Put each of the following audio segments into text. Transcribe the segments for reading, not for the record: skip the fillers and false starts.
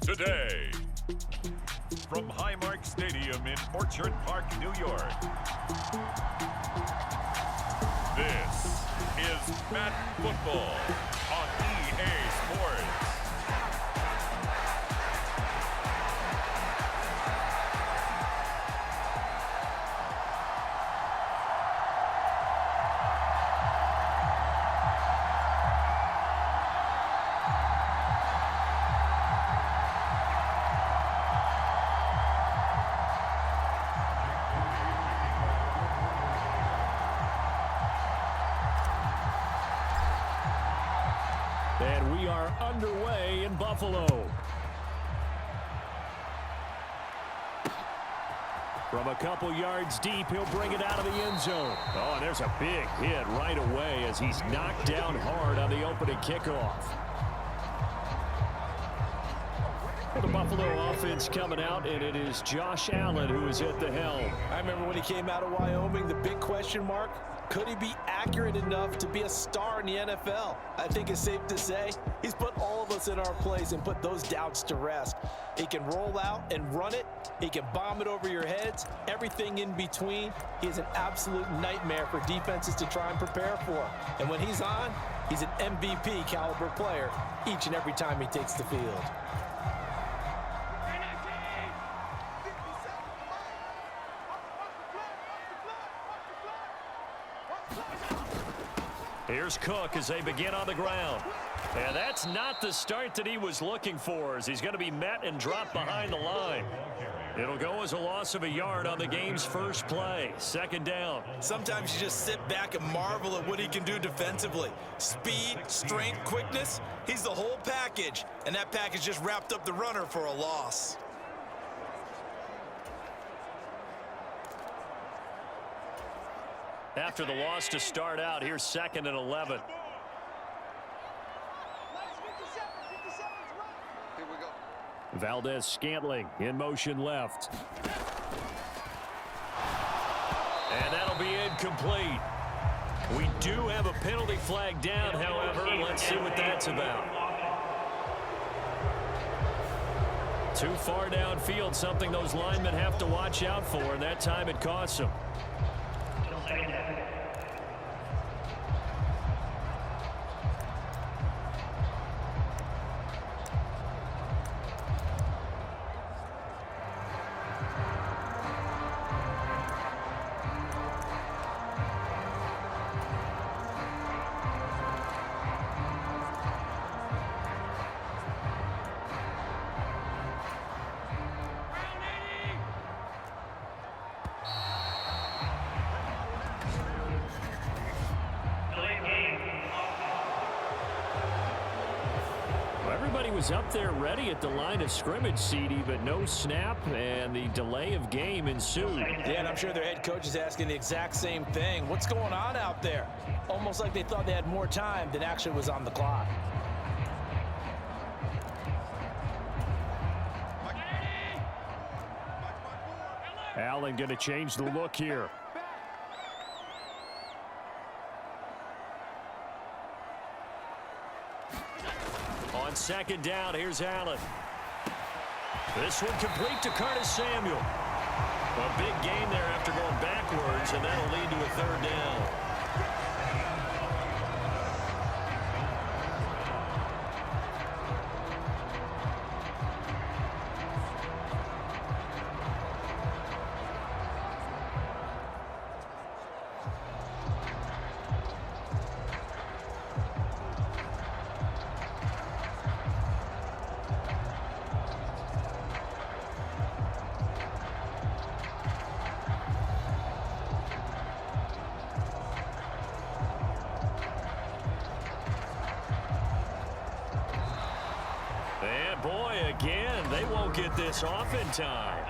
Today, from Highmark Stadium in Orchard Park, New York, this is Madden Football on EA Sports. And we are underway in Buffalo. From a couple yards deep, he'll bring it out of the end zone. Oh, and there's a big hit right away as he's knocked down hard on the opening kickoff. For the Buffalo offense coming out, and it is Josh Allen who is at the helm. I remember when he came out of Wyoming, the big question mark, could he be accurate enough to be a star in the NFL? I think it's safe to say he's put all of us in our place and put those doubts to rest. He can roll out and run it. He can bomb it over your heads. Everything in between. He is an absolute nightmare for defenses to try and prepare for. And when he's on, he's an MVP caliber player each and every time he takes the field. Here's Cook as they begin on the ground. And that's not the start that he was looking for, as he's going to be met and dropped behind the line. It'll go as a loss of a yard on the game's first play. Second down. Sometimes you just sit back and marvel at what he can do defensively. Speed, strength, quickness, he's the whole package. And that package just wrapped up the runner for a loss. After the loss to start out, here's 2nd and 11. Valdez-Scantling in motion left. And that'll be incomplete. We do have a penalty flag down, however. Let's see what that's about. Too far downfield, something those linemen have to watch out for, and that time it costs them. Everybody was up there ready at the line of scrimmage, CD, but no snap, and the delay of game ensued. Yeah, and I'm sure their head coach is asking the exact same thing. What's going on out there? Almost like they thought they had more time than actually was on the clock. Allen going to change the look here. On second down, here's Allen. This one complete to Curtis Samuel. A big gain there after going backwards, and that'll lead to a third down. And boy, again, they won't get this off in time.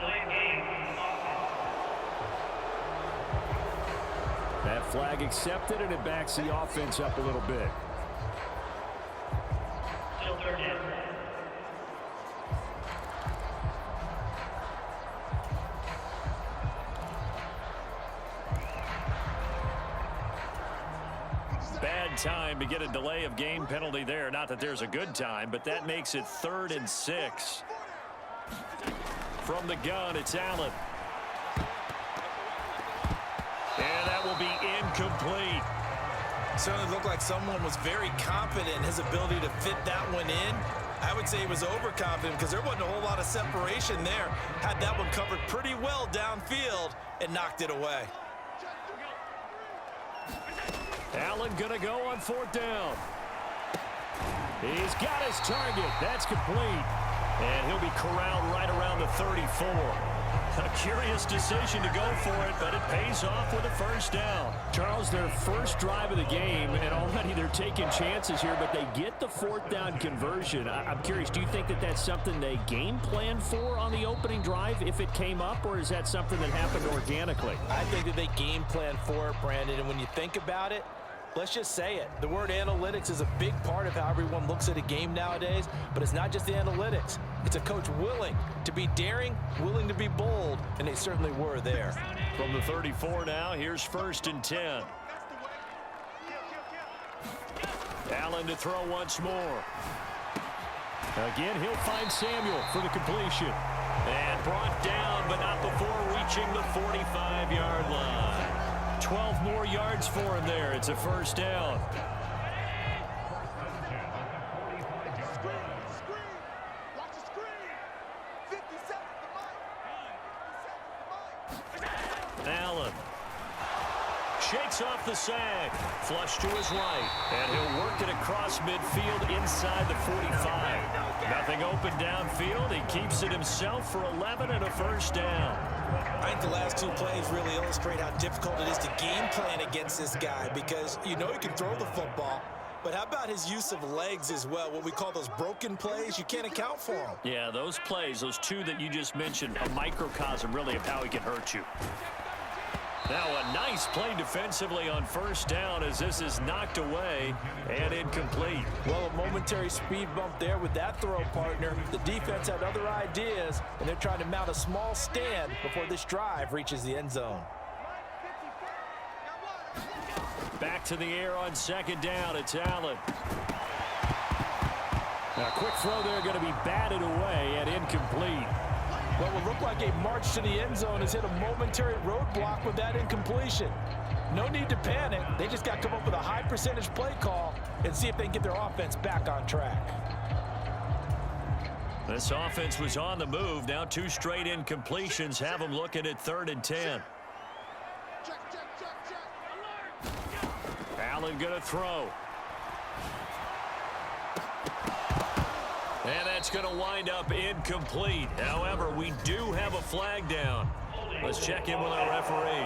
That flag accepted, and it backs the offense up a little bit. Bad time to get a delay of game penalty there. Not that there's a good time, but that makes it 3rd and 6. From the gun, it's Allen. And that will be incomplete. Certainly looked like someone was very confident in his ability to fit that one in. I would say he was overconfident because there wasn't a whole lot of separation there. Had that one covered pretty well downfield and knocked it away. Allen going to go on 4th down. He's got his target. That's complete. And he'll be corralled right around the 34. A curious decision to go for it, but it pays off with a 1st down. Charles, their first drive of the game, and already they're taking chances here, but they get the 4th down conversion. I'm curious, do you think that that's something they game planned for on the opening drive if it came up, or is that something that happened organically? I think that they game planned for it, Brandon, and when you think about it, let's just say it. The word analytics is a big part of how everyone looks at a game nowadays, but it's not just the analytics. It's a coach willing to be daring, willing to be bold, and they certainly were there. From the 34 now, here's 1st and 10. Allen to throw once more. Again, he'll find Samuel for the completion. And brought down, but not before reaching the 45-yard line. 12 more yards for him there. It's a 1st down. Allen shakes off the sack. Flush to his right. And he'll work it across midfield inside the 45. Nothing open downfield. He keeps it himself for 11 and a 1st down. I think the last 2 plays really illustrate how difficult it is to game plan against this guy because you know he can throw the football, but how about his use of legs as well? What we call those broken plays, you can't account for them. Yeah, those plays, those 2 that you just mentioned, a microcosm really of how he can hurt you. Now a nice play defensively on 1st down as this is knocked away and incomplete. Well, a momentary speed bump there with that throw, partner. The defense had other ideas, and they're trying to mount a small stand before this drive reaches the end zone. Back to the air on 2nd down. It's Allen. A quick throw there going to be batted away and incomplete. What will look like a march to the end zone has hit a momentary roadblock with that incompletion. No need to panic. They just got to come up with a high percentage play call and see if they can get their offense back on track. This offense was on the move. Now 2 straight incompletions have them looking at 3rd and 10. Allen going to throw. And that's going to wind up incomplete. However, we do have a flag down. Let's check in with our referee.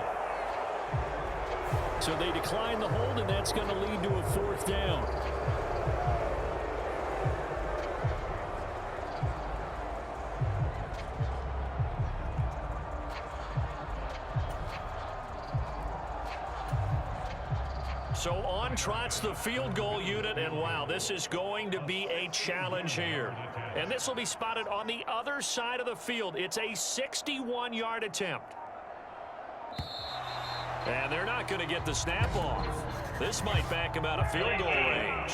So they decline the hold, and that's going to lead to a 4th down. So on trots the field goal unit, and wow, this is going to be a challenge here. And this will be spotted on the other side of the field. It's a 61-yard attempt. And they're not going to get the snap off. This might back him out of field goal range.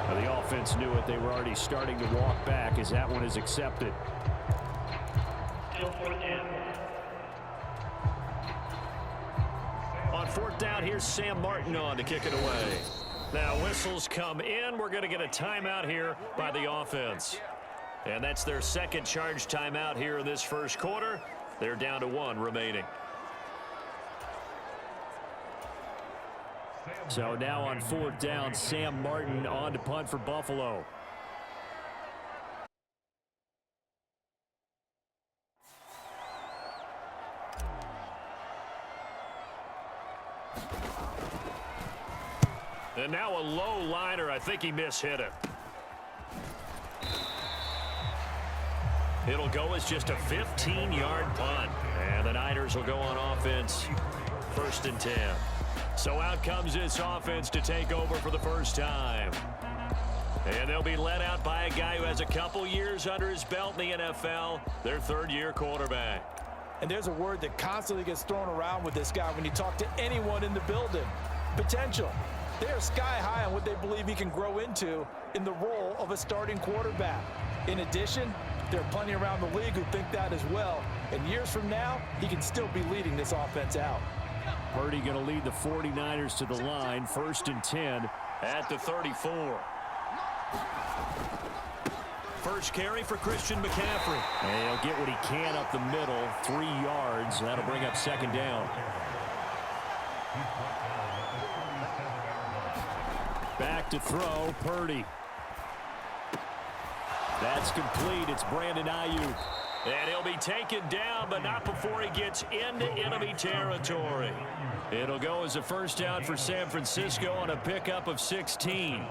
Now, the offense knew it. They were already starting to walk back as that one is accepted. On 4th down, here's Sam Martin on to kick it away. Now whistles come in. We're going to get a timeout here by the offense. And that's their 2nd charge timeout here in this 1st quarter. They're down to 1 remaining. So now on 4th down, Sam Martin on to punt for Buffalo. And now a low liner. I think he mishit it. It'll go as just a 15-yard punt. And the Niners will go on offense. 1st and 10. So out comes this offense to take over for the first time. And they'll be led out by a guy who has a couple years under his belt in the NFL, their 3rd-year quarterback. And there's a word that constantly gets thrown around with this guy when you talk to anyone in the building. Potential. They are sky high on what they believe he can grow into in the role of a starting quarterback. In addition, there are plenty around the league who think that as well. And years from now, he can still be leading this offense out. Purdy going to lead the 49ers to the line, 1st and 10 at the 34. First carry for Christian McCaffrey. And he'll get what he can up the middle, 3 yards. That'll bring up 2nd down. Back to throw, Purdy. That's complete. It's Brandon Ayuk. And he'll be taken down, but not before he gets into enemy territory. It'll go as a first down for San Francisco on a pickup of 16.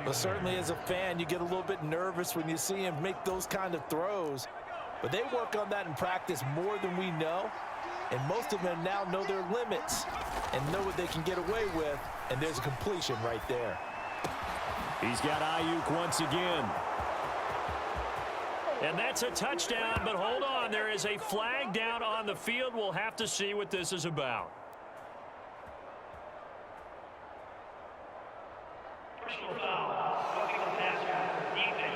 But certainly as a fan, you get a little bit nervous when you see him make those kind of throws. But they work on that in practice more than we know. And most of them now know their limits and know what they can get away with. And there's a completion right there. He's got Ayuk once again. And that's a touchdown, but hold on. There is a flag down on the field. We'll have to see what this is about. Personal foul. Illegal pass defense.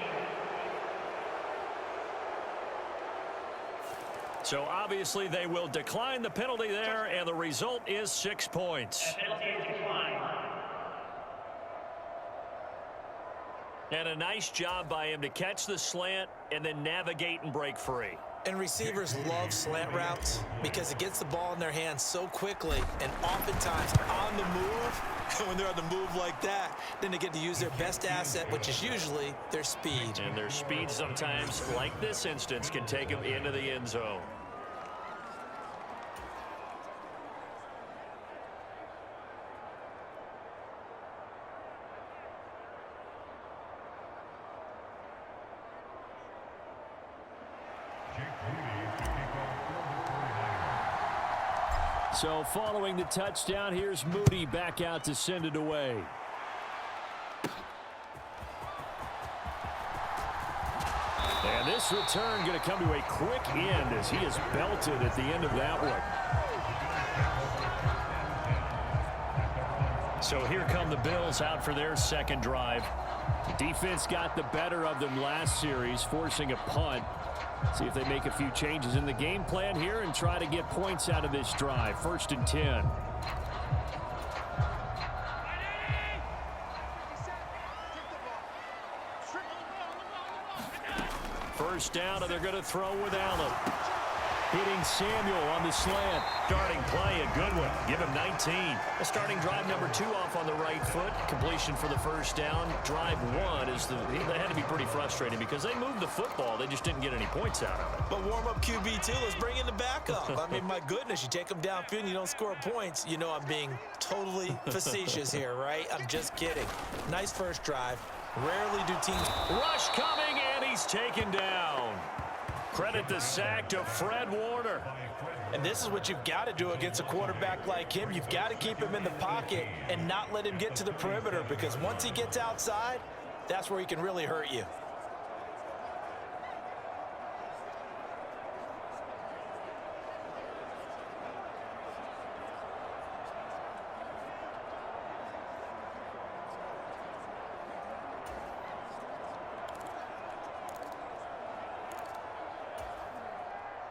So obviously they will decline the penalty there, and the result is 6 points. Penalty is declined. And a nice job by him to catch the slant and then navigate and break free. And receivers love slant routes because it gets the ball in their hands so quickly and oftentimes on the move. When they're on the move like that, then they get to use their best asset, which is usually their speed. And their speed sometimes, like this instance, can take them into the end zone. So following the touchdown, here's Moody back out to send it away. And this return going to come to a quick end as he is belted at the end of that one. So here come the Bills out for their second drive. The defense got the better of them last series, forcing a punt. See if they make a few changes in the game plan here and try to get points out of this drive. 1st and 10. First down, and they're going to throw with Allen. Hitting Samuel on the slant. Starting play, a good one. Give him 19. A starting drive number 2 off on the right foot. Completion for the first down. Drive 1 is they had to be pretty frustrating because they moved the football. They just didn't get any points out of it. But warm-up QB2, let's bring in the backup. I mean, my goodness, you take them downfield and you don't score points. You know I'm being totally facetious here, right? I'm just kidding. Nice first drive. Rarely do teams... Rush coming, and he's taken down. Credit the sack to Fred Warner. And this is what you've got to do against a quarterback like him. You've got to keep him in the pocket and not let him get to the perimeter, because once he gets outside, that's where he can really hurt you.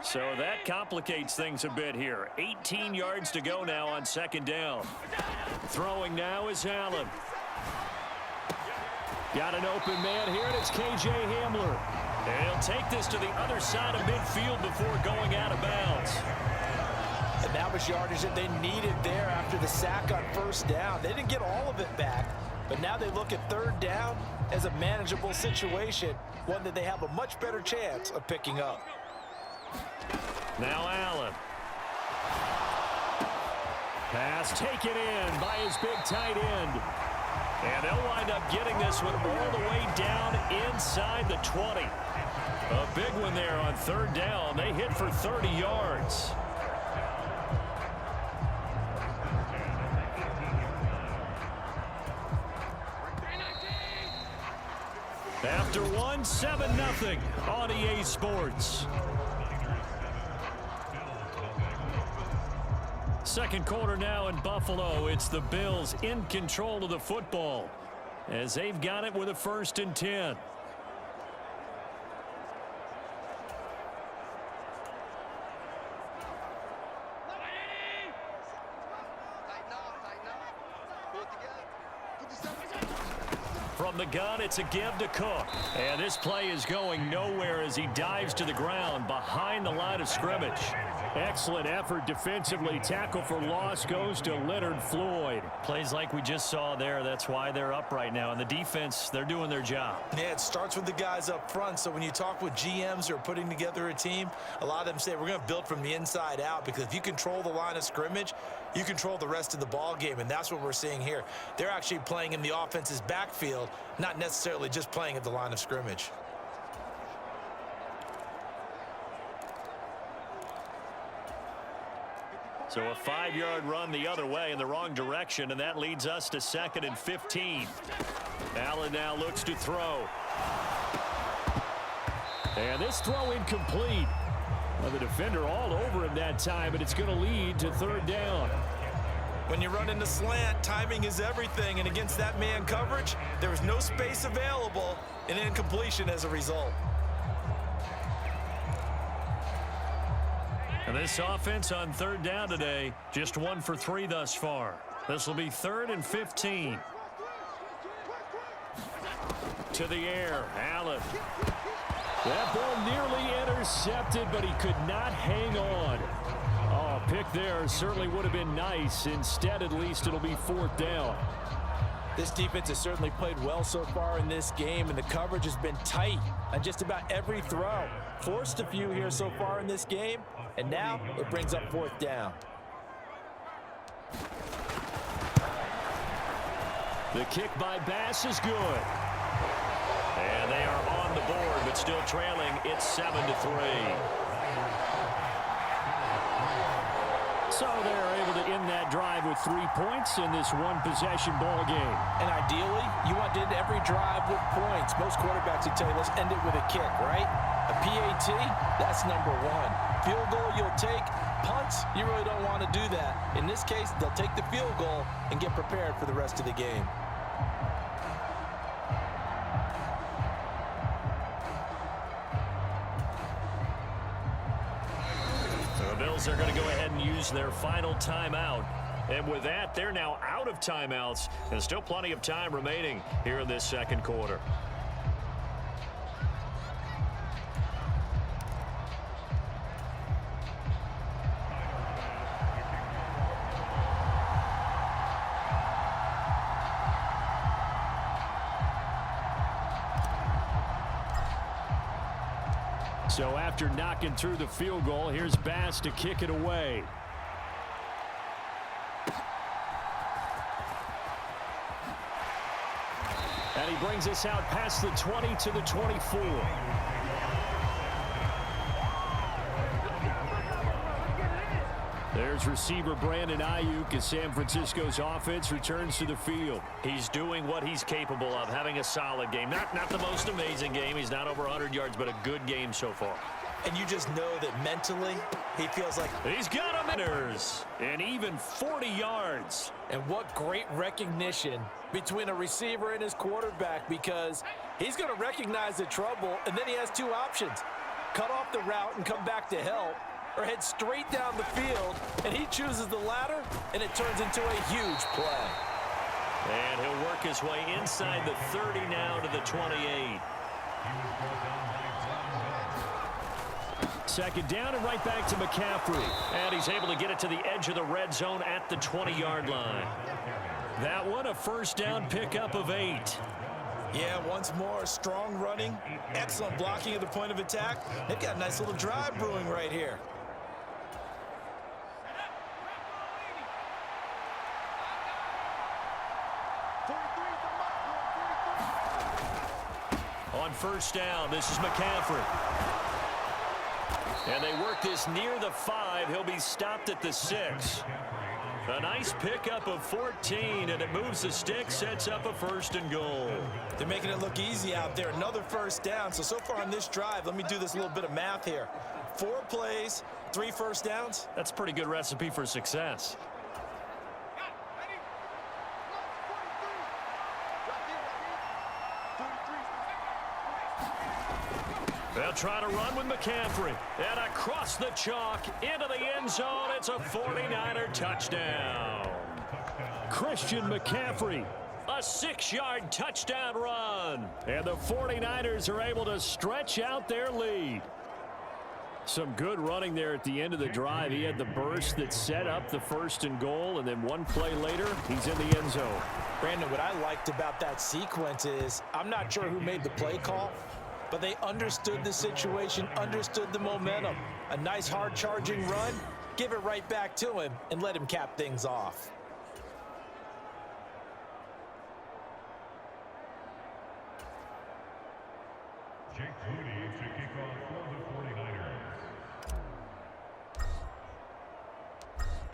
So that complicates things a bit here. 18 yards to go now on second down. Throwing now is Allen. Got an open man here, and it's K.J. Hamler. And he'll take this to the other side of midfield before going out of bounds. And that was yardage that they needed there after the sack on first down. They didn't get all of it back, but now they look at third down as a manageable situation, one that they have a much better chance of picking up. Now Allen. Pass taken in by his big tight end. And they'll wind up getting this one all the way down inside the 20. A big one there on third down. They hit for 30 yards. After one, 7-0 on EA Sports. Second quarter now in Buffalo. It's the Bills in control of the football as they've got it with a 1st and 10. From the gun, it's a give to Cook. And this play is going nowhere as he dives to the ground behind the line of scrimmage. Excellent effort defensively. Tackle for loss goes to Leonard Floyd. Plays like we just saw there. That's why they're up right now. And the defense, they're doing their job. Yeah, it starts with the guys up front. So when you talk with GMs who are putting together a team, a lot of them say we're going to build from the inside out, because if you control the line of scrimmage, you control the rest of the ball game, and that's what we're seeing here. They're actually playing in the offense's backfield, not necessarily just playing at the line of scrimmage. So a 5-yard run the other way in the wrong direction, and that leads us to 2nd and 15. Allen now looks to throw. And this throw incomplete. Well, the defender all over him that time, but it's going to lead to 3rd down. When you run into slant, timing is everything, and against that man coverage, there was no space available, and incompletion as a result. And this offense on 3rd down today, just 1 for 3 thus far. This will be 3rd and 15. To the air, Allen. That ball nearly intercepted, but he could not hang on. Oh, pick there certainly would have been nice. Instead, at least it'll be 4th down. This defense has certainly played well so far in this game, and the coverage has been tight on just about every throw. Forced a few here so far in this game, and now it brings up 4th down. The kick by Bass is good. And they are on the board, but still trailing. It's 7-3. So they're able to end that drive with 3 points in this one-possession ball game. And ideally, you want to end every drive with points. Most quarterbacks would tell you, let's end it with a kick, right? A PAT, that's number 1. Field goal you'll take. Punts, you really don't want to do that. In this case, they'll take the field goal and get prepared for the rest of the game. They're going to go ahead and use their final timeout. And with that, they're now out of timeouts. And still plenty of time remaining here in this second quarter. So after knocking through the field goal, here's Bass to kick it away. And he brings us out past the 20 to the 24. There's receiver Brandon Ayuk as San Francisco's offense returns to the field. He's doing what he's capable of, having a solid game. Not the most amazing game. He's not over 100 yards, but a good game so far. And you just know that mentally, he feels like he's got him and even 40 yards. And what great recognition between a receiver and his quarterback, because he's going to recognize the trouble, and then he has 2 options. Cut off the route and come back to help, or head straight down the field, and he chooses the latter, and it turns into a huge play. And he'll work his way inside the 30 now to the 28. Second down and right back to McCaffrey. And he's able to get it to the edge of the red zone at the 20-yard line. That one, a first down pickup of 8. Yeah, once more, strong running, excellent blocking at the point of attack. They've got a nice little drive brewing right here. On first down, this is McCaffrey. And they work this near the 5. He'll be stopped at the 6. A nice pickup of 14, and it moves the stick, sets up a 1st and goal. They're making it look easy out there. Another 1st down. So far on this drive, let me do this little bit of math here. 4 plays, 3 1st downs. That's a pretty good recipe for success. They'll try to run with McCaffrey. And across the chalk, into the end zone. It's a 49er touchdown. Christian McCaffrey. A 6-yard touchdown run. And the 49ers are able to stretch out their lead. Some good running there at the end of the drive. He had the burst that set up the 1st and goal, and then one play later, he's in the end zone. Brandon, what I liked about that sequence is I'm not sure who made the play call, but they understood the situation, understood the momentum. A nice hard-charging run, give it right back to him, and let him cap things off.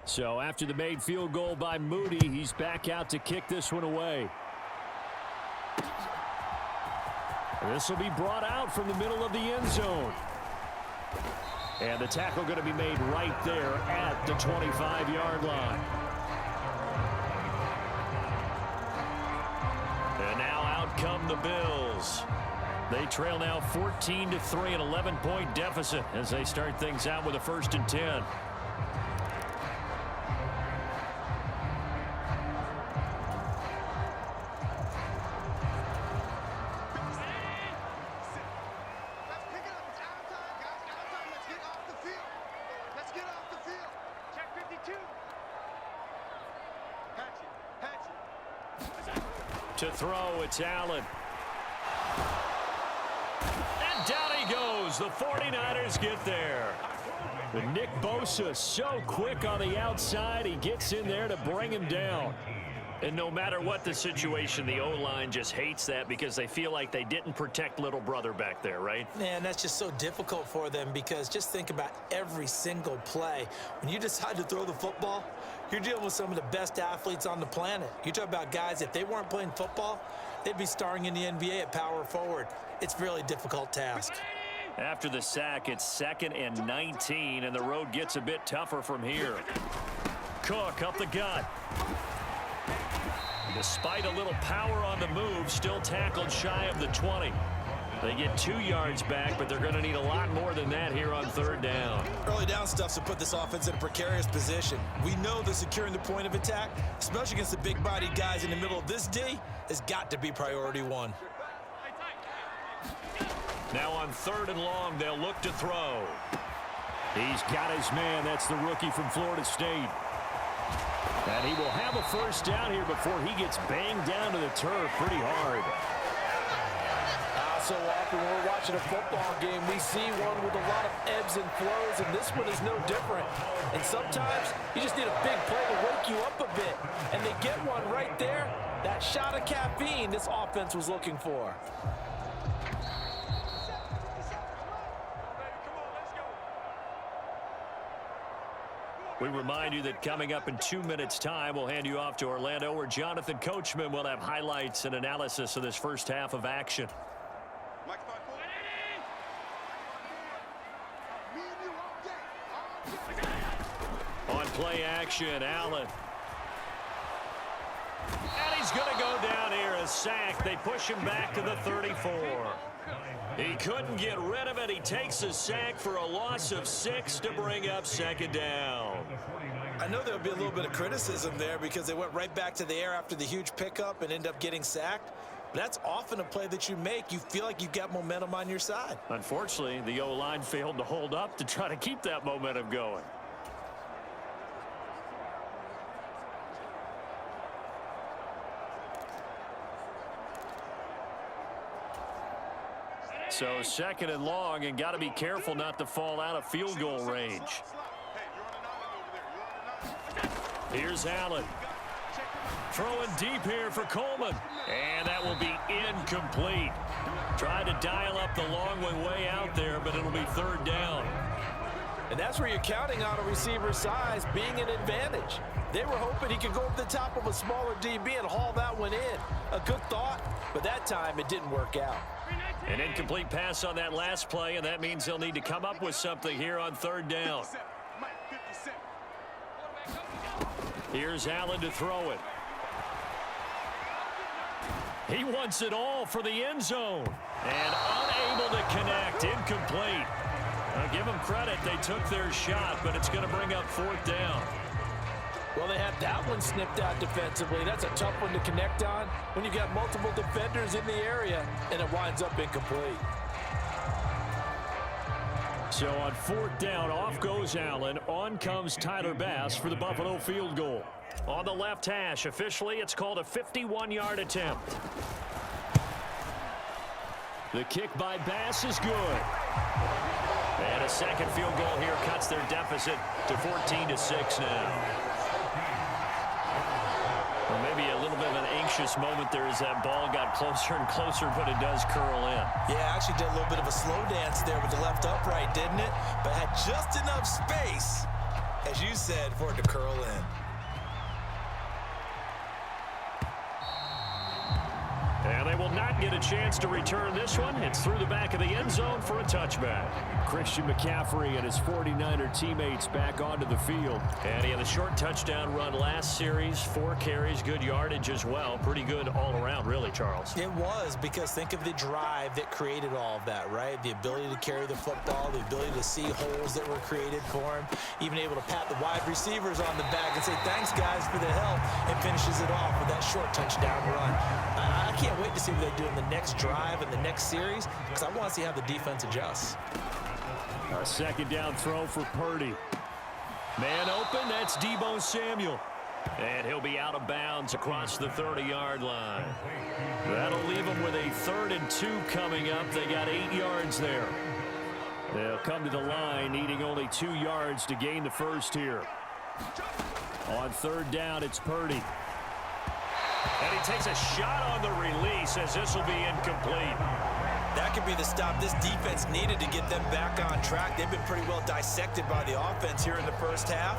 So after the made field goal by Moody, he's back out to kick this one away. This will be brought out from the middle of the end zone. And the tackle going to be made right there at the 25-yard line. And now out come the Bills. They trail now 14-3, an 11-point deficit as they start things out with a 1st and 10. To throw, it's Allen. And down he goes. The 49ers get there. But Nick Bosa so quick on the outside. He gets in there to bring him down. And no matter what the situation, the O-line just hates that because they feel like they didn't protect little brother back there, right? Man, that's just so difficult for them because just think about every single play. When you decide to throw the football, you're dealing with some of the best athletes on the planet. You talk about guys, if they weren't playing football, they'd be starring in the NBA at power forward. It's a really difficult task. After the sack, it's 2nd and 19, and the road gets a bit tougher from here. Cook up the gut. Despite a little power on the move, still tackled shy of the 20. They get 2 yards back, but they're going to need a lot more than that here on 3rd down. Early down stuff to put this offense in a precarious position. We know that securing the point of attack, especially against the big-bodied guys in the middle of this D, has got to be priority 1. Now on 3rd and long, they'll look to throw. He's got his man. That's the rookie from Florida State. And he will have a 1st down here before he gets banged down to the turf pretty hard. So often when we're watching a football game, we see one with a lot of ebbs and flows, and this one is no different. And sometimes you just need a big play to wake you up a bit. And they get one right there. That shot of caffeine this offense was looking for. We remind you that coming up in 2 minutes' time, we'll hand you off to Orlando, where Jonathan Coachman will have highlights and analysis of this first half of action. On play action, Allen. And he's going to go down here, a sack. They push him back to the 34. He couldn't get rid of it. He takes a sack for a loss of 6 to bring up 2nd down. I know there'll be a little bit of criticism there because they went right back to the air after the huge pickup and end up getting sacked. But that's often a play that you make. You feel like you've got momentum on your side. Unfortunately, the O-line failed to hold up to try to keep that momentum going. So 2nd and long, and got to be careful not to fall out of field goal range. Here's Allen. Throwing deep here for Coleman. And that will be incomplete. Tried to dial up the long one way out there, but it'll be 3rd down. And that's where you're counting on a receiver's size being an advantage. They were hoping he could go over the top of a smaller DB and haul that one in. A good thought, but that time it didn't work out. An incomplete pass on that last play, and that means they'll need to come up with something here on third down. Here's Allen to throw it. He wants it all for the end zone. And unable to connect. Incomplete. I'll give them credit. They took their shot, but it's going to bring up fourth down. Well, they had that one snipped out defensively. That's a tough one to connect on when you've got multiple defenders in the area, and it winds up incomplete. So on fourth down, off goes Allen. On comes Tyler Bass for the Buffalo field goal. On the left hash, officially, it's called a 51-yard attempt. The kick by Bass is good. And a second field goal here cuts their deficit to 14-6 now. Well, maybe a little bit of an anxious moment there as that ball got closer and closer, but it does curl in. Yeah, actually did a little bit of a slow dance there with the left upright, didn't it? But had just enough space, as you said, for it to curl in. And they will not get a chance to return this one. It's through the back of the end zone for a touchback. Christian McCaffrey and his 49er teammates back onto the field. And he had a short touchdown run last series. 4 carries, good yardage as well. Pretty good all around, really, Charles. It was, because think of the drive that created all of that, right? The ability to carry the football, the ability to see holes that were created for him, even able to pat the wide receivers on the back and say, thanks, guys, for the help, and finishes it off with that short touchdown run. I can't wait to see what they do in the next drive and the next series, because I want to see how the defense adjusts. A second down throw for Purdy. Man open, that's Deebo Samuel. And he'll be out of bounds across the 30-yard line. That'll leave them with a 3rd and 2 coming up. They got 8 yards there. They'll come to the line, needing only 2 yards to gain the first here. On third down, it's Purdy. And he takes a shot on the release as this will be incomplete. That could be the stop this defense needed to get them back on track. They've been pretty well dissected by the offense here in the first half.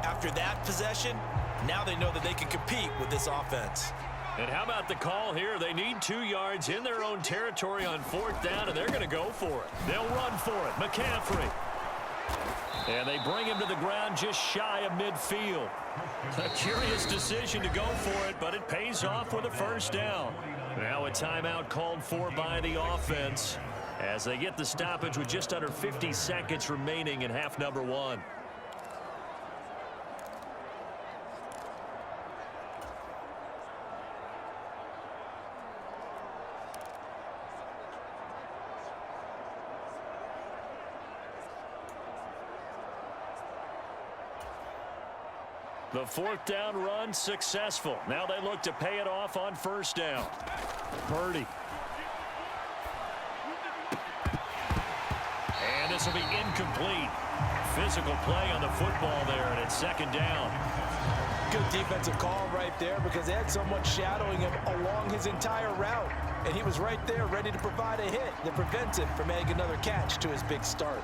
After that possession, now they know that they can compete with this offense. And how about the call here? They need 2 yards in their own territory on fourth down, and they're going to go for it. They'll run for it. McCaffrey. And they bring him to the ground just shy of midfield. A curious decision to go for it, but it pays off with a first down. Now a timeout called for by the offense as they get the stoppage with just under 50 seconds remaining in half number 1. The fourth down run successful. Now they look to pay it off on first down. Purdy. And this will be incomplete. Physical play on the football there, and it's second down. Good defensive call right there, because they had someone shadowing him along his entire route. And he was right there ready to provide a hit that prevents him from adding another catch to his big start.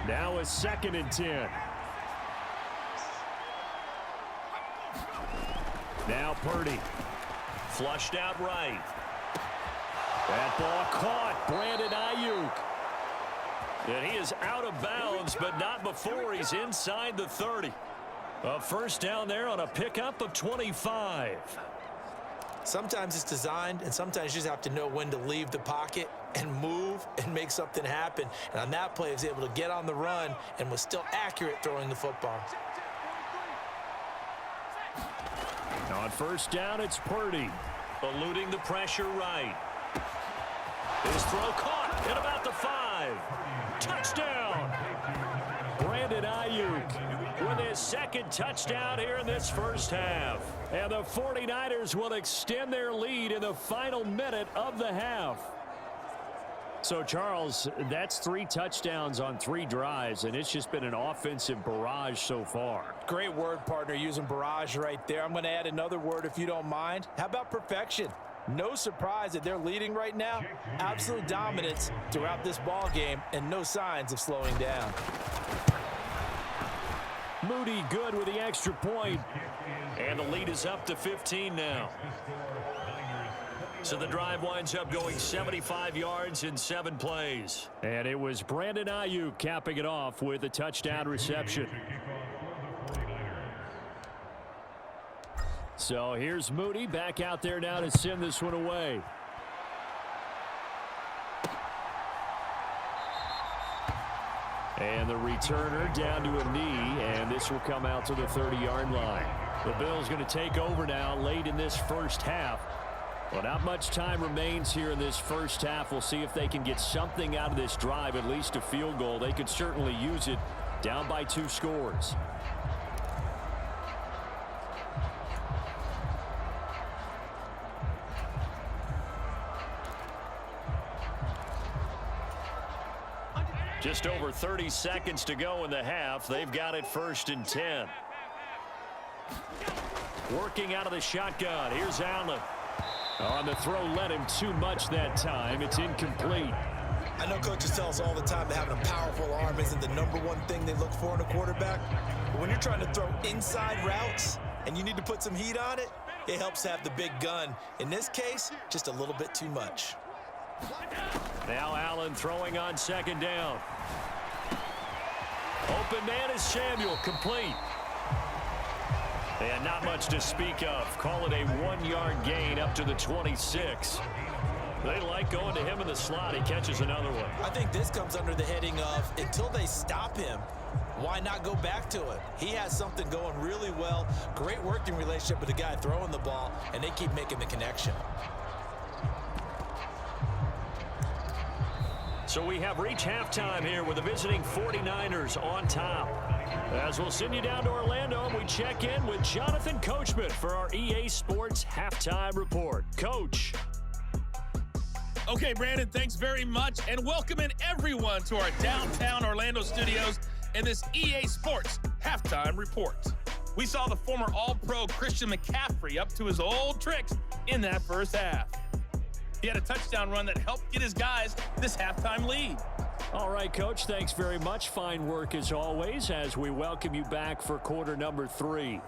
Now a 2nd and 10. Now Purdy. Flushed out right. That ball caught. Brandon Ayuk. And he is out of bounds, but not before he's inside the 30. A first down there on a pickup of 25. Sometimes it's designed, and sometimes you just have to know when to leave the pocket and move and make something happen. And on that play, he was able to get on the run and was still accurate throwing the football. On first down, it's Purdy. Eluding the pressure right. His throw caught at about the 5. Touchdown! Brandon Ayuk With his 2nd touchdown here in this first half. And the 49ers will extend their lead in the final minute of the half. So, Charles, that's 3 touchdowns on 3 drives, and it's just been an offensive barrage so far. Great word, partner, using barrage right there. I'm going to add another word if you don't mind. How about perfection? No surprise that they're leading right now. Absolute dominance throughout this ball game and no signs of slowing down. Moody good with the extra point. And the lead is up to 15 now. So the drive winds up going 75 yards in 7 plays. And it was Brandon Ayuk capping it off with a touchdown reception. So here's Moody back out there now to send this one away. And the returner down to a knee, and this will come out to the 30-yard line. The Bills going to take over now late in this first half. Well, not much time remains here in this first half. We'll see if they can get something out of this drive, at least a field goal. They could certainly use it down by 2 scores. Just over 30 seconds to go in the half. They've got it 1st and 10. Working out of the shotgun. Here's Allen. On the throw led him too much that time. It's incomplete. I know coaches tell us all the time that having a powerful arm isn't the #1 thing they look for in a quarterback. But when you're trying to throw inside routes and you need to put some heat on it, it helps have the big gun. In this case, just a little bit too much. Now Allen throwing on 2nd down. Open man is Samuel, complete. And not much to speak of. Call it a 1-yard gain up to the 26. They like going to him in the slot. He catches another one. I think this comes under the heading of until they stop him, why not go back to it? He has something going really well. Great working relationship with the guy throwing the ball, and they keep making the connection. So we have reached halftime here with the visiting 49ers on top. As we'll send you down to Orlando, we check in with Jonathan Coachman for our EA Sports Halftime Report. Coach. Okay, Brandon, thanks very much, and welcome in everyone to our downtown Orlando studios and this EA Sports Halftime Report. We saw the former All-Pro Christian McCaffrey up to his old tricks in that first half. He had a touchdown run that helped get his guys this halftime lead. All right, Coach, thanks very much. Fine work as always as we welcome you back for quarter number 3.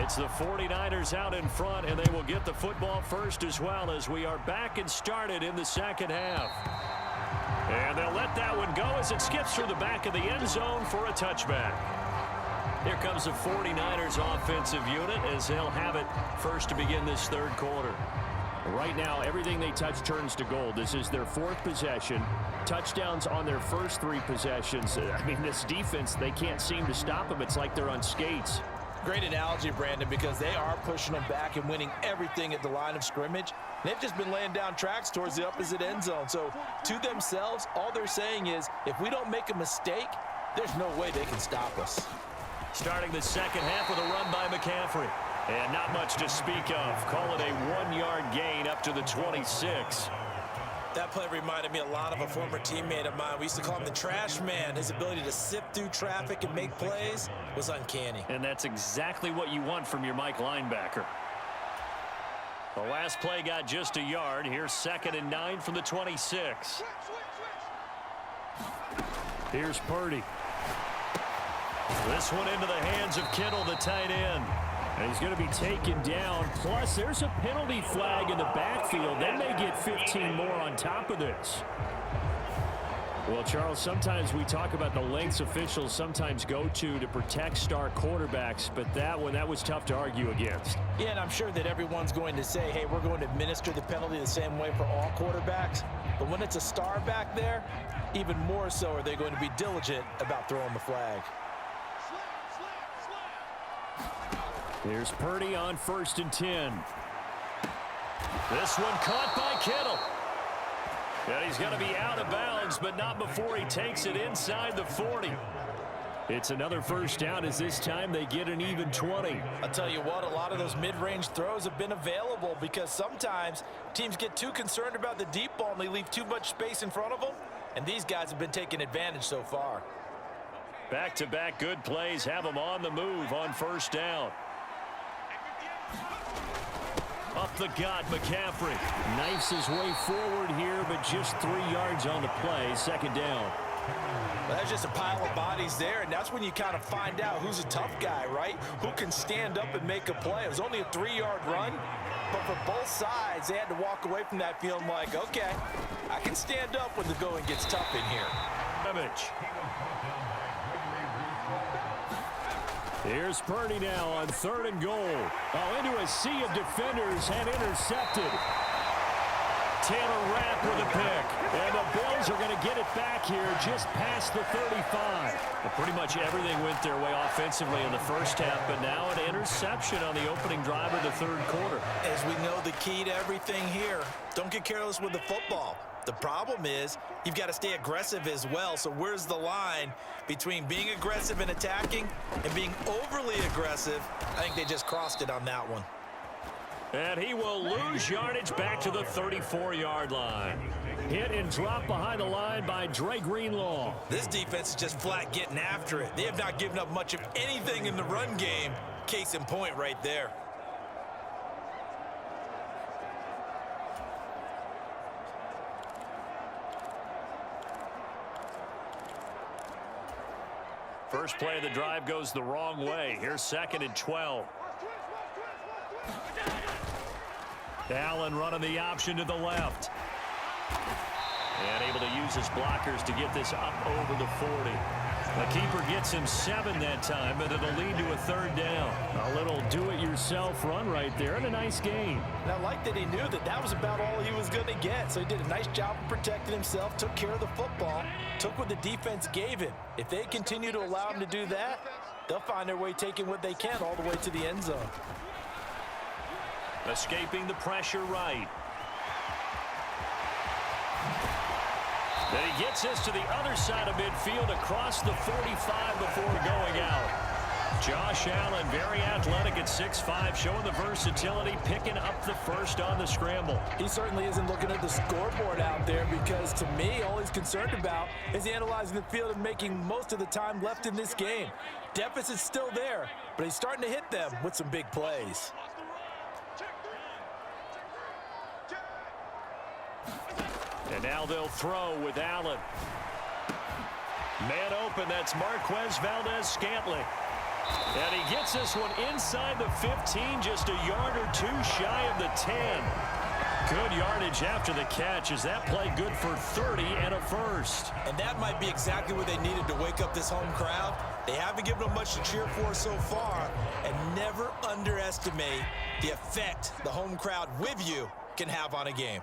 It's the 49ers out in front, and they will get the football first as well as we are back and started in the second half. And they'll let that one go as it skips through the back of the end zone for a touchback. Here comes the 49ers offensive unit as they'll have it first to begin this third quarter. Right now, everything they touch turns to gold. This is their fourth possession. Touchdowns on their first three possessions. I mean, this defense, they can't seem to stop them. It's like they're on skates. Great analogy, Brandon, because they are pushing them back and winning everything at the line of scrimmage. They've just been laying down tracks towards the opposite end zone. So to themselves, all they're saying is, if we don't make a mistake, there's no way they can stop us. Starting the second half with a run by McCaffrey. And not much to speak of. Call it a 1-yard gain up to the 26. That play reminded me a lot of a former teammate of mine. We used to call him the trash man. His ability to sift through traffic and make plays was uncanny. And that's exactly what you want from your Mike linebacker. The last play got just a yard. Here's 2nd and 9 from the 26. Here's Purdy. This one into the hands of Kittle, the tight end. And he's going to be taken down. Plus, there's a penalty flag in the backfield. They may get 15 more on top of this. Well, Charles, sometimes we talk about the lengths officials sometimes go to protect star quarterbacks, but that was tough to argue against. Yeah, and I'm sure that everyone's going to say, hey, we're going to administer the penalty the same way for all quarterbacks. But when it's a star back there, even more so are they going to be diligent about throwing the flag. Here's Purdy on 1st and 10. This one caught by Kittle. And he's going to be out of bounds, but not before he takes it inside the 40. It's another first down as this time they get an even 20. I'll tell you what, a lot of those mid-range throws have been available because sometimes teams get too concerned about the deep ball and they leave too much space in front of them. And these guys have been taking advantage so far. Back-to-back good plays have them on the move on first down. Up the gut, McCaffrey. Knifes his way forward here, but just 3 yards on the play. 2nd down. Well, that's just a pile of bodies there, and that's when you kind of find out who's a tough guy, right? Who can stand up and make a play. It was only a 3-yard run, but for both sides, they had to walk away from that feeling like, okay, I can stand up when the going gets tough in here. Here's Purdy now on 3rd and goal. Oh, into a sea of defenders and intercepted. Taylor Rapp with a pick. And the Bills are going to get it back here just past the 35. Well, pretty much everything went their way offensively in the first half, but now an interception on the opening drive of the third quarter. As we know, the key to everything here, don't get careless with the football. The problem is you've got to stay aggressive as well. So where's the line between being aggressive and attacking and being overly aggressive? I think they just crossed it on that one. And he will lose yardage back to the 34-yard line. Hit and drop behind the line by Dre Greenlaw. This defense is just flat getting after it. They have not given up much of anything in the run game. Case in point right there. First play of the drive goes the wrong way. Here's 2nd and 12. Allen running the option to the left. And able to use his blockers to get this up over the 40. The keeper gets him 7 that time, but it'll lead to a 3rd down. A little do-it-yourself run right there and a nice gain. And I like that he knew that that was about all he was going to get. So he did a nice job of protecting himself, took care of the football, took what the defense gave him. If they continue to allow him to do that, they'll find their way taking what they can all the way to the end zone. Escaping the pressure right. Then he gets this to the other side of midfield across the 45 before going out. Josh Allen, very athletic at 6'5", showing the versatility, picking up the first on the scramble. He certainly isn't looking at the scoreboard out there because, to me, all he's concerned about is analyzing the field and making most of the time left in this game. Deficit's still there, but he's starting to hit them with some big plays. And now they'll throw with Allen. Man open, that's Marquez Valdez-Scantling. And he gets this one inside the 15, just a yard or two shy of the 10. Good yardage after the catch. Is that play good for 30 and a first? And that might be exactly what they needed to wake up this home crowd. They haven't given them much to cheer for so far. And never underestimate the effect the home crowd with you can have on a game.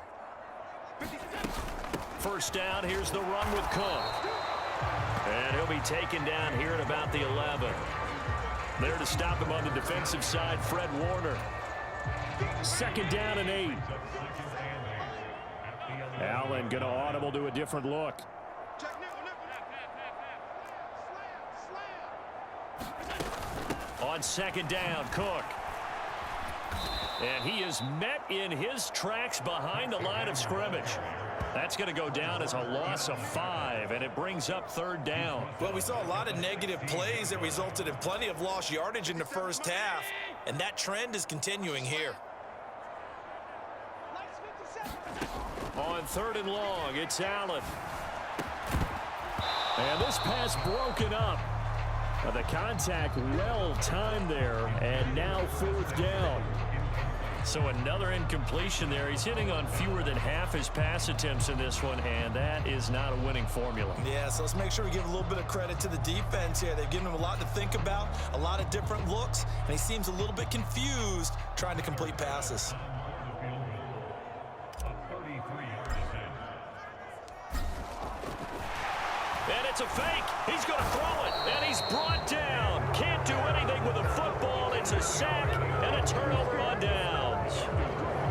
First down, here's the run with Cook. And he'll be taken down here at about the 11. There to stop him on the defensive side, Fred Warner. 2nd down and 8. Allen going to audible to a different look. On 2nd down, Cook. And he is met in his tracks behind the line of scrimmage. That's going to go down as a loss of 5, and it brings up 3rd down. Well, we saw a lot of negative plays that resulted in plenty of lost yardage in the first half, and that trend is continuing here. On 3rd and long, it's Allen. And this pass broken up. The contact well timed there, and now 4th down. So another incompletion there. He's hitting on fewer than half his pass attempts in this one, and that is not a winning formula. Yeah, so let's make sure we give a little bit of credit to the defense here. They've given him a lot to think about, a lot of different looks, and he seems a little bit confused trying to complete passes. And it's a fake. He's going to throw it, and he's brought down. Can't do anything with a football. It's a sack and a turnover on downs.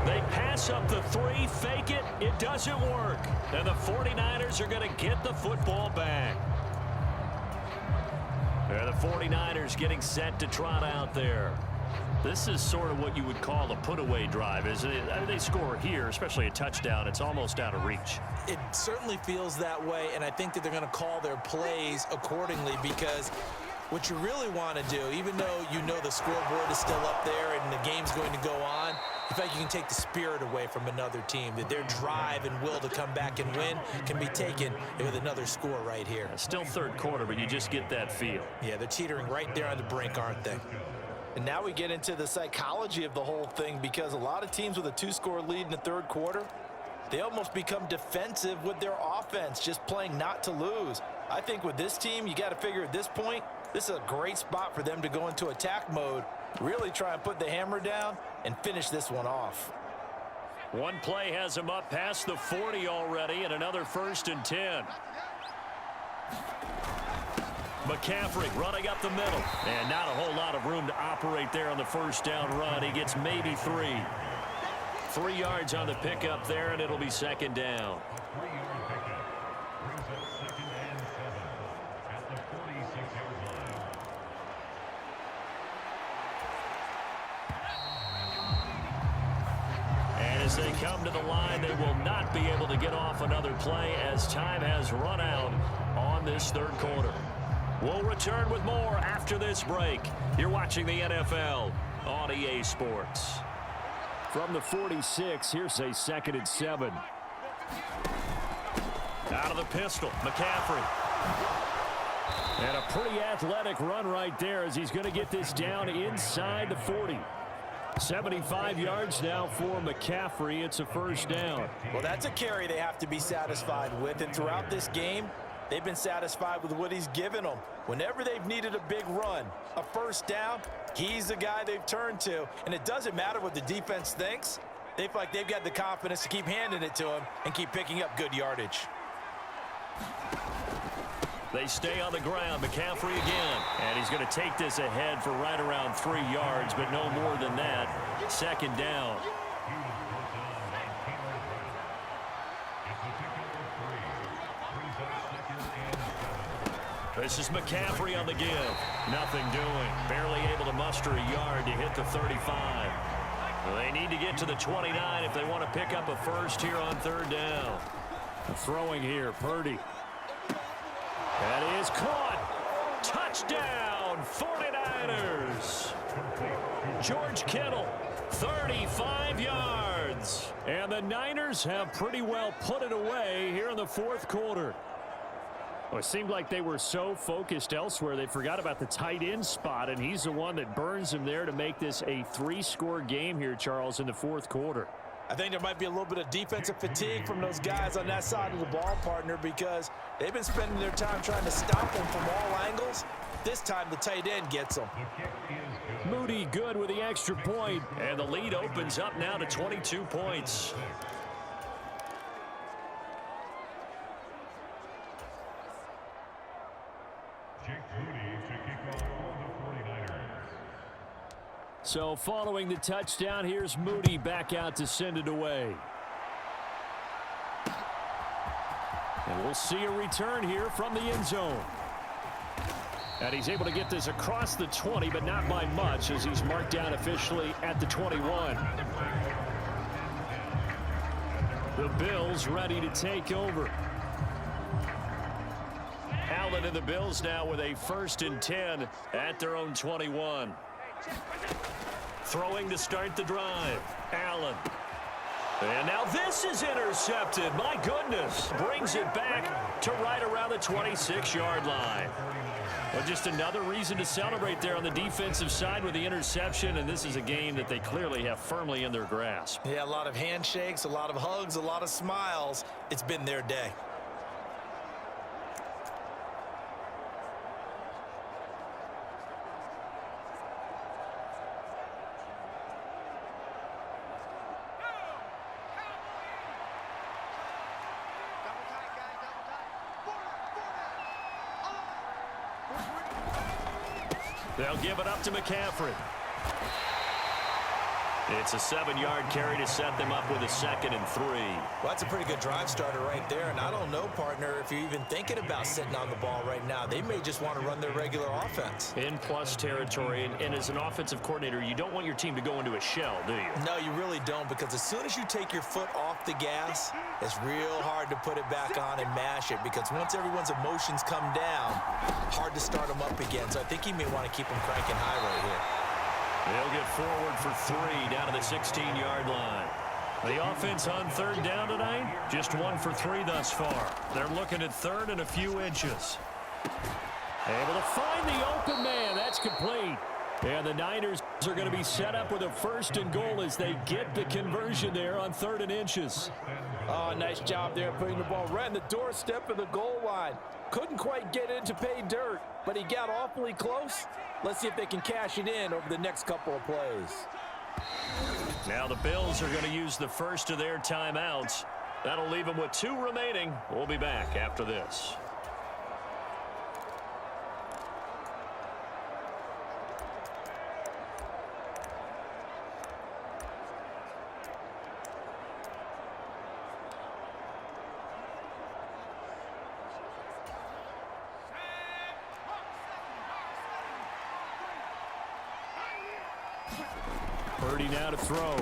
They pass up the 3, fake it. It doesn't work. And the 49ers are going to get the football back. And the 49ers getting set to trot out there. This is sort of what you would call a put-away drive, isn't it? I mean, they score here, especially a touchdown. It's almost out of reach. It certainly feels that way, and I think that they're going to call their plays accordingly because what you really want to do, even though you know the scoreboard is still up there and the game's going to go on, in fact, you can take the spirit away from another team, that their drive and will to come back and win can be taken with another score right here. Still 3rd quarter, but you just get that feel. Yeah, they're teetering right there on the brink, aren't they? And now we get into the psychology of the whole thing because a lot of teams with a 2-score lead in the 3rd quarter, they almost become defensive with their offense, just playing not to lose. I think with this team, you got to figure at this point, this is a great spot for them to go into attack mode, really try and put the hammer down and finish this one off. One play has him up past the 40 already, and another 1st and 10. McCaffrey running up the middle, and not a whole lot of room to operate there on the 1st down run. He gets maybe 3. 3 yards on the pickup there, and it'll be 2nd down. And as they come to the line, they will not be able to get off another play as time has run out on this 3rd quarter. We'll return with more after this break. You're watching the NFL on EA Sports. From the 46, here's a 2nd and 7. Out of the pistol, McCaffrey. And a pretty athletic run right there as he's going to get this down inside the 40. 75 yards now for McCaffrey. It's a first down. Well, that's a carry they have to be satisfied with. And throughout this game, they've been satisfied with what he's given them. Whenever they've needed a big run, a first down, he's the guy they've turned to. And it doesn't matter what the defense thinks. They feel like they've got the confidence to keep handing it to him and keep picking up good yardage. They stay on the ground. McCaffrey again. And he's going to take this ahead for right around 3 yards, but no more than that. Second down. This is McCaffrey on the give. Nothing doing. Barely able to muster a yard to hit the 35. Well, they need to get to the 29 if they want to pick up a first here on third down. Throwing here, Purdy. That is caught. Touchdown, 49ers. George Kittle, 35 yards. And the Niners have pretty well put it away here in the fourth quarter. Well, it seemed like they were so focused elsewhere they forgot about the tight end spot, and he's the one that burns him there to make this a 3-score game here, Charles, in the fourth quarter. I think there might be a little bit of defensive fatigue from those guys on that side of the ball, partner, because they've been spending their time trying to stop them from all angles. This time the tight end gets them. Moody good with the extra point. And the lead opens up now to 22 points. So following the touchdown, here's Moody back out to send it away. And we'll see a return here from the end zone. And he's able to get this across the 20, but not by much, as he's marked down officially at the 21. The Bills ready to take over. Allen and the Bills now with a 1st and 10 at their own 21. Throwing to start the drive. Allen. And now this is intercepted. My goodness. Brings it back to right around the 26-yard line. Well, just another reason to celebrate there on the defensive side with the interception, and this is a game that they clearly have firmly in their grasp. Yeah, a lot of handshakes, a lot of hugs, a lot of smiles. It's been their day. They'll give it up to McCaffrey. It's a 7-yard carry to set them up with a 2nd and 3. Well, that's a pretty good drive starter right there. And I don't know, partner, if you're even thinking about sitting on the ball right now. They may just want to run their regular offense. In plus territory. And as an offensive coordinator, you don't want your team to go into a shell, do you? No, you really don't, because as soon as you take your foot off the gas, it's real hard to put it back on and mash it, because once everyone's emotions come down, hard to start them up again. So I think he may want to keep them cranking high right here. They'll get forward for 3 down to the 16-yard line. The offense on third down tonight, just 1 for 3 thus far. They're looking at 3rd and a few inches. Able to find the open man. That's complete. And the Niners are going to be set up with a 1st and goal as they get the conversion there on 3rd and inches. Oh, nice job there putting the ball right in the doorstep of the goal line. Couldn't quite get in to pay dirt, but he got awfully close. Let's see if they can cash it in over the next couple of plays. Now the Bills are going to use the first of their timeouts. That'll leave them with 2 remaining. We'll be back after this. Purdy now to throw.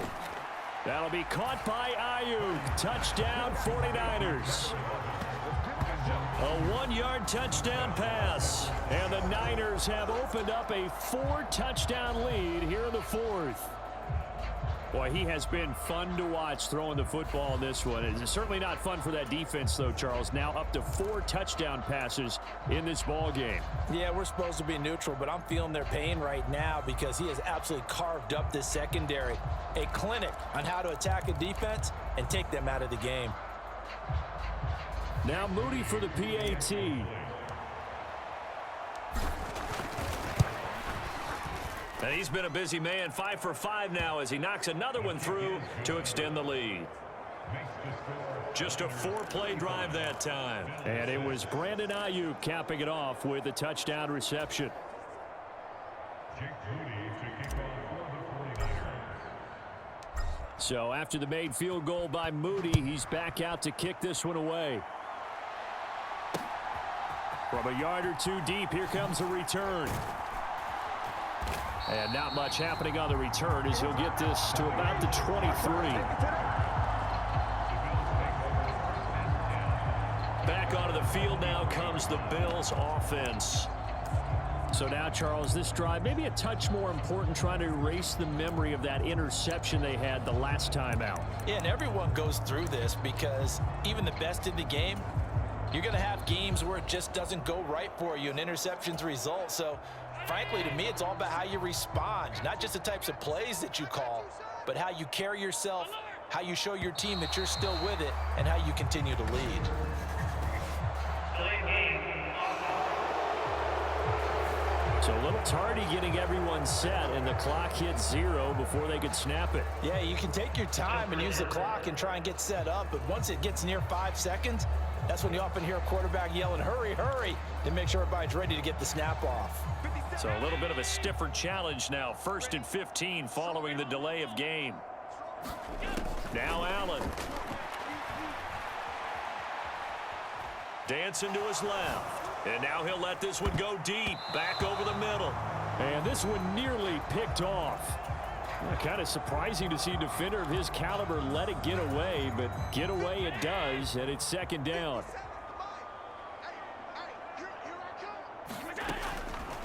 That'll be caught by Ayuk. Touchdown 49ers. A 1-yard touchdown pass. And the Niners have opened up a 4-touchdown lead here in the 4th. Boy, he has been fun to watch throwing the football in this one. It's certainly not fun for that defense, though, Charles. Now up to 4 touchdown passes in this ball game. Yeah, we're supposed to be neutral, but I'm feeling their pain right now because he has absolutely carved up this secondary. A clinic on how to attack a defense and take them out of the game. Now Moody for the PAT. And he's been a busy man, 5 for 5 now as he knocks another one through to extend the lead. Just a 4-play drive that time. And it was Brandon Ayuk capping it off with a touchdown reception. So after the made field goal by Moody, he's back out to kick this one away. From a yard or two deep, here comes a return. And not much happening on the return as he'll get this to about the 23. Back onto the field now comes the Bills offense. So now, Charles, this drive maybe a touch more important, trying to erase the memory of that interception they had the last time out. Yeah, and everyone goes through this because even the best in the game, you're going to have games where it just doesn't go right for you, and interceptions result. So, frankly, to me, it's all about how you respond, not just the types of plays that you call, but how you carry yourself, how you show your team that you're still with it, and how you continue to lead. So a little tardy getting everyone set, and the clock hits 0 before they could snap it. Yeah, you can take your time and use the clock and try and get set up, but once it gets near 5 seconds, that's when you often hear a quarterback yelling, hurry, hurry, to make sure everybody's ready to get the snap off. So a little bit of a stiffer challenge now. 1st and 15 following the delay of game. Now Allen. Dancing to his left. And now he'll let this one go deep. Back over the middle. And this one nearly picked off. Kind of surprising to see a defender of his caliber let it get away, but get away it does, and it's 2nd down.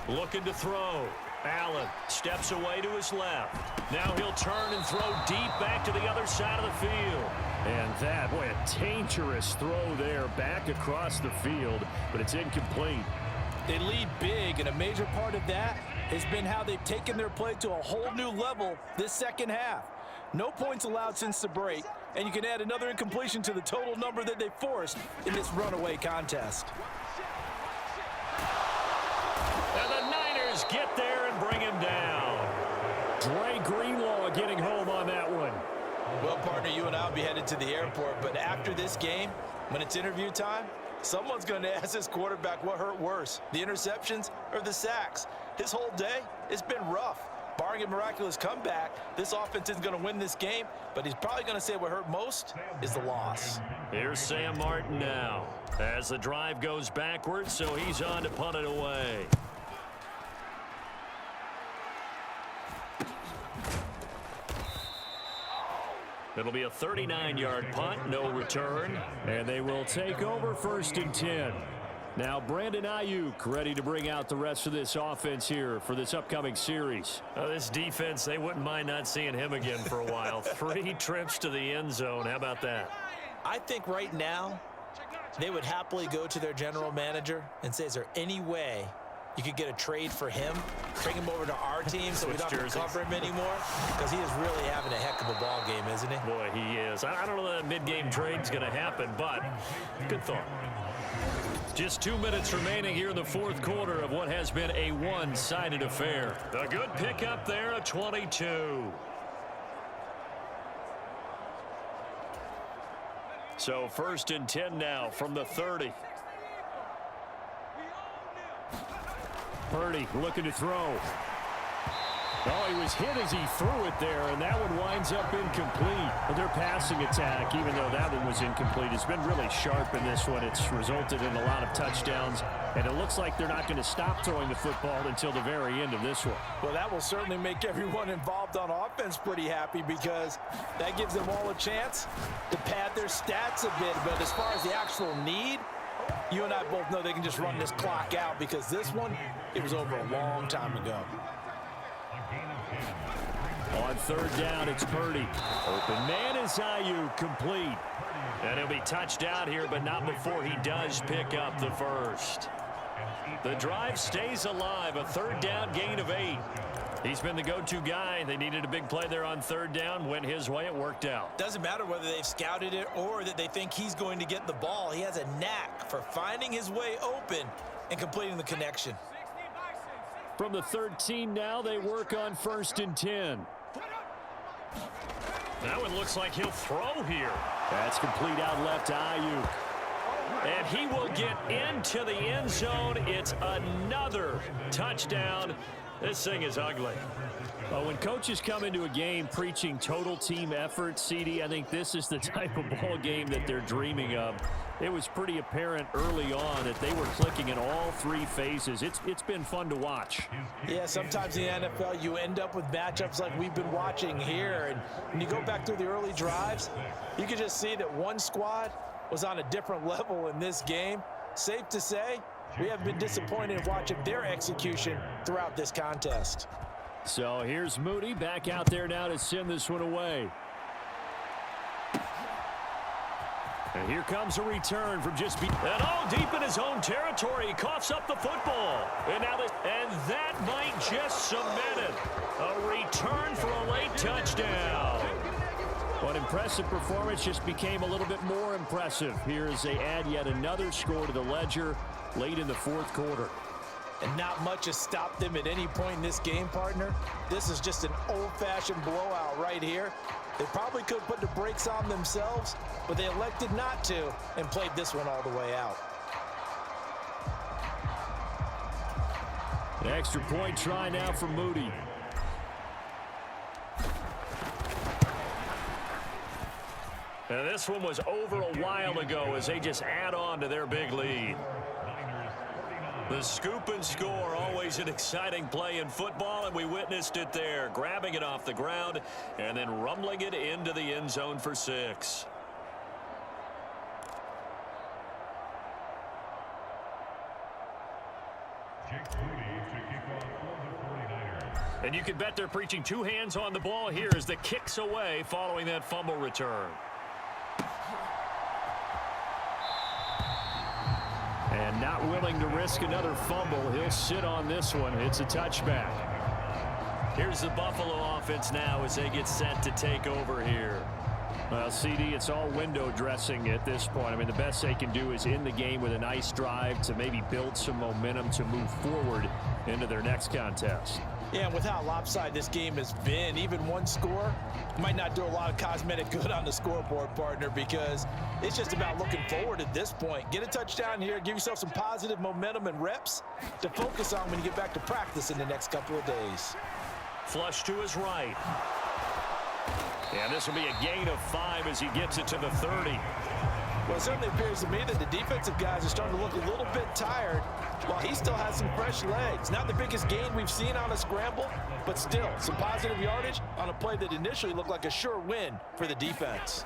Looking to throw. Allen steps away to his left. Now he'll turn and throw deep back to the other side of the field. And that, boy, a dangerous throw there back across the field, but it's incomplete. They lead big, and a major part of that has been how they've taken their play to a whole new level this second half. No points allowed since the break, and you can add another incompletion to the total number that they forced in this runaway contest. And the Niners get there and bring him down. Dre Greenlaw getting home on that one. Well, partner, you and I will be headed to the airport, but after this game, when it's interview time, someone's going to ask this quarterback what hurt worse, the interceptions or the sacks. His whole day, it's been rough. Barring a miraculous comeback, this offense isn't going to win this game, but he's probably going to say what hurt most is the loss. Here's Sam Martin now as the drive goes backwards, so he's on to punt it away. It'll be a 39-yard punt, no return. And they will take over 1st and 10. Now Brandon Ayuk ready to bring out the rest of this offense here for this upcoming series. This defense, they wouldn't mind not seeing him again for a while. 3 trips to the end zone. How about that? I think right now they would happily go to their general manager and say, is there any way you could get a trade for him, bring him over to our team so we don't have to cover him anymore? Because he is really having a heck of a ball game, isn't he? Boy, he is. I don't know that mid-game trade's going to happen, but good thought. Just 2 minutes remaining here in the 4th quarter of what has been a one-sided affair. A good pickup there of 22. So 1st and 10 now from the 30. Purdy looking to throw. Oh, he was hit as he threw it there, and that one winds up incomplete. But their passing attack, even though that one was incomplete, has been really sharp in this one. It's resulted in a lot of touchdowns, and it looks like they're not going to stop throwing the football until the very end of this one. Well, that will certainly make everyone involved on offense pretty happy because that gives them all a chance to pad their stats a bit. But as far as the actual need, you and I both know they can just run this clock out because this one, it was over a long time ago. On On third down, it's Purdy. Open man is Ayuk, complete. And he'll be touched out here, but not before he does pick up the first. The drive stays alive, a third down gain of 8. He's been the go-to guy. They needed a big play there on third down. Went his way. It worked out. Doesn't matter whether they've scouted it or that they think he's going to get the ball. He has a knack for finding his way open and completing the connection. From the 13 now, they work on 1st and 10. That one looks like he'll throw here. That's complete out left to Ayuk. And he will get into the end zone. It's another touchdown. This thing is ugly. Well, when coaches come into a game preaching total team effort, CD, I think this is the type of ball game that they're dreaming of. It was pretty apparent early on that they were clicking in all 3 phases. It's been fun to watch. Yeah, sometimes in the NFL you end up with matchups like we've been watching here. And when you go back through the early drives, you can just see that one squad was on a different level in this game. Safe to say, we have been disappointed in watching their execution throughout this contest. So here's Moody back out there now to send this one away. And here comes a return from just and all deep in his own territory. He coughs up the football. And that might just cement it. A return for a late touchdown. What impressive performance just became a little bit more impressive here as they add yet another score to the ledger late in the 4th quarter. And not much has stopped them at any point in this game, partner. This is just an old-fashioned blowout right here. They probably could have put the brakes on themselves, but they elected not to and played this one all the way out. The extra point try now for Moody. And this one was over a while ago as they just add on to their big lead. The scoop and score, always an exciting play in football, and we witnessed it there, grabbing it off the ground and then rumbling it into the end zone for 6. And you can bet they're preaching 2 hands on the ball here as the kick's away following that fumble return. And not willing to risk another fumble. He'll sit on this one. It's a touchback. Here's the Buffalo offense now as they get set to take over here. Well, CD, it's all window dressing at this point. I mean, the best they can do is end the game with a nice drive to maybe build some momentum to move forward into their next contest. Yeah, and with how lopsided this game has been, even one score might not do a lot of cosmetic good on the scoreboard, partner, because it's just about looking forward at this point. Get a touchdown here, give yourself some positive momentum and reps to focus on when you get back to practice in the next couple of days. Flush to his right. And this will be a gain of 5 as he gets it to the 30. Well, it certainly appears to me that the defensive guys are starting to look a little bit tired while he still has some fresh legs. Not the biggest gain we've seen on a scramble, but still some positive yardage on a play that initially looked like a sure win for the defense.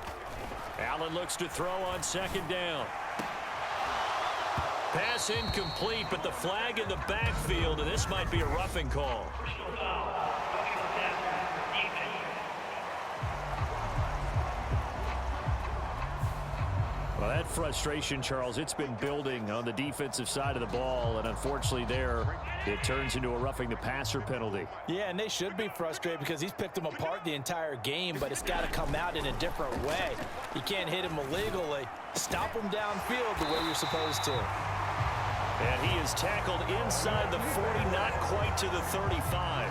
Allen looks to throw on 2nd down. Pass incomplete, but the flag in the backfield, and this might be a roughing call. Personal foul. Roughing the passer. Defense. Well, that frustration, Charles, it's been building on the defensive side of the ball, and unfortunately there, it turns into a roughing the passer penalty. Yeah, and they should be frustrated because he's picked them apart the entire game, but it's got to come out in a different way. You can't hit him illegally. Stop him downfield the way you're supposed to. And he is tackled inside the 40, not quite to the 35.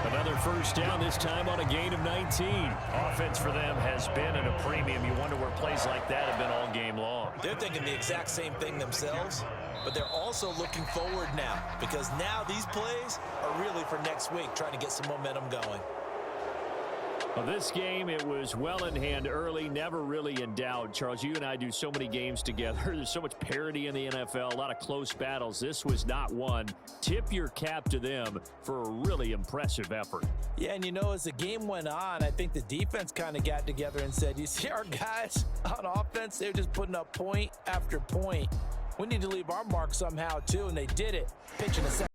Another first down, this time on a gain of 19. Offense for them has been at a premium. You wonder where plays like that have been all game long. They're thinking the exact same thing themselves, but they're also looking forward now because now these plays are really for next week, trying to get some momentum going. Well, this game, it was well in hand early, never really in doubt. Charles, you and I do so many games together. There's so much parity in the NFL, a lot of close battles. This was not one. Tip your cap to them for a really impressive effort. Yeah, and you know, as the game went on, I think the defense kind of got together and said, you see our guys on offense, they're just putting up point after point. We need to leave our mark somehow, too, and they did it. Pitching a second.